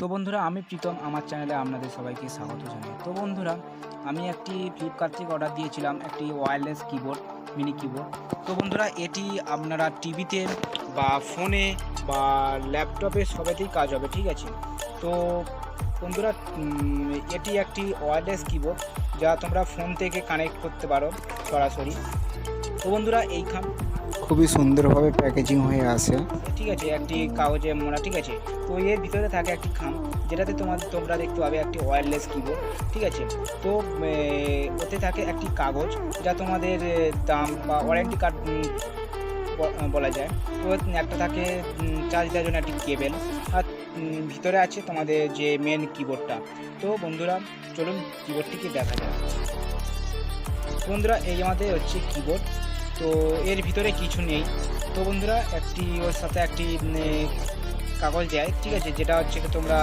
তো বন্ধুরা, আমি প্রীতম, আমার চ্যানেলে আপনাদের সবাইকে স্বাগত জানাই। তো বন্ধুরা, আমি একটি ফ্লিপকার্ট থেকে অর্ডার দিয়েছিলাম একটি ওয়্যারলেস কিবোর্ড, মিনি কিবোর্ড। তো বন্ধুরা, এটি আপনারা টিভিতে বা ফোনে বা ল্যাপটপে সবেতেই কাজ হবে, ঠিক আছে। তো বন্ধুরা, এটি একটি ওয়্যারলেস কিবোর্ড যা তোমরা ফোন থেকে কানেক্ট করতে পারো সরাসরি। তো বন্ধুরা, এইখান খুবই সুন্দরভাবে প্যাকেজিং হয়ে আসে, ঠিক আছে, একটি কাগজে মোড়া, ঠিক আছে। তো এর ভিতরে থাকে একটি খাম, যেটাতে তোমরা দেখতে পাবে একটি ওয়্যারলেস কিবোর্ড, ঠিক আছে। তো ওতে থাকে একটি কাগজ যা তোমাদের দাম বা ওয়ারেন্টি কার্ড বলা যায়। তো একটা থাকে চার্জ দেওয়ার জন্য একটি কেবেল, আর ভিতরে আছে তোমাদের যে মেন কিবোর্ডটা। তো বন্ধুরা, চলুন কিবোর্ডটিকে দেখা যায়। বন্ধুরা, এই আমাদের হচ্ছে কিবোর্ড। তো এর ভিতরে কিছু নেই। তো বন্ধুরা, একটি ওর সাথে একটি কাগজ দেয়, ঠিক আছে, যেটা হচ্ছে তোমরা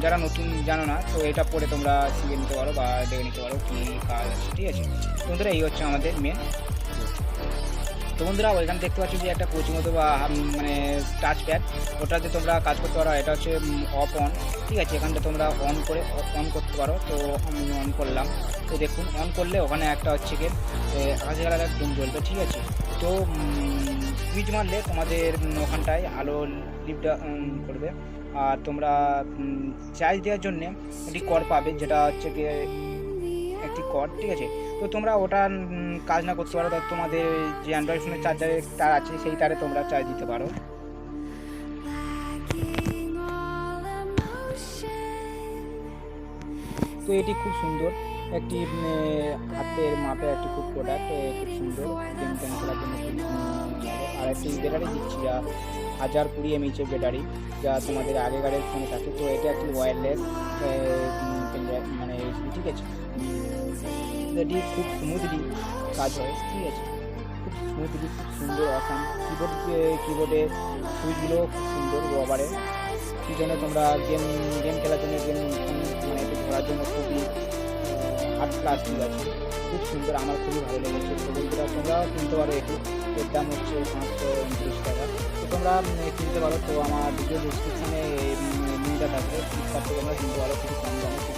যারা নতুন জানো না, তো এটা পড়ে তোমরা শিখে নিতে পারো বা দেখে নিতে পারো কী কাজ আছে, ঠিক আছে। বন্ধুরা, এই হচ্ছে আমাদের মেন। তো বন্ধুরা, ওইখানে দেখতে পাচ্ছি যে একটা কোচিং মতো বা মানে টাচ প্যাড, ওটাতে তোমরা কাজ করতে পারো। এটা হচ্ছে অফ অন, ঠিক আছে। এখানটা তোমরা অন করতে পারো। তো আমি অন করলাম। তো দেখুন, অন করলে ওখানে একটা হচ্ছে কি আকাশি কালারের ডুম জ্বলবে, ঠিক আছে। তো সুইচ মারলে তোমাদের ওখানটায় আলো লিফট করবে। আর তোমরা চার্জ দেওয়ার জন্যে একটি কর্ড পাবে, যেটা হচ্ছে কি একটি কর্ড, ঠিক আছে। তো তোমরা ওটা কাজ না করতে পারো, তাহলে তোমাদের যে অ্যান্ড্রয়েড ফোনের চার্জারের তার আছে, সেই তারে তোমরা চার্জ দিতে পারো। তো এটি খুব সুন্দর একটি হাতের মাপের একটি খুব প্রোডাক্ট, খুব সুন্দর গেম খেলার জন্য খুব ভালো। আর একটি ব্যাটারি দিচ্ছি যা 1020 mAh ব্যাটারি, যা তোমাদের আগেকারের ফোনে থাকে। তো এটা একটি ওয়্যারলেস মানে ঠিক আছে। এটি খুব স্মুথলি কাজ হয়, ঠিক আছে, খুব স্মুথলি, খুব সুন্দর অসাম। কিবোর্ডের সুইচগুলো খুব সুন্দর রবারের, সেই জন্য তোমরা গেম খেলার জন্য মানে একটু ধরার জন্য খুবই হার্ড প্লাস্টিক আছে, খুব সুন্দর, আমার খুবই ভালো লেগেছে। তো বন্ধুরা, তোমরাও কিনতে পারো। এর দাম হচ্ছে 529 টাকা। তো তোমরা কিনতে পারো। তো আমার ভিডিও ডিসক্রিপশানে লিঙ্কটা থাকবে, ফ্লিপকার্ট থেকে তোমরা কিনতে পারো খুবই কম দামে।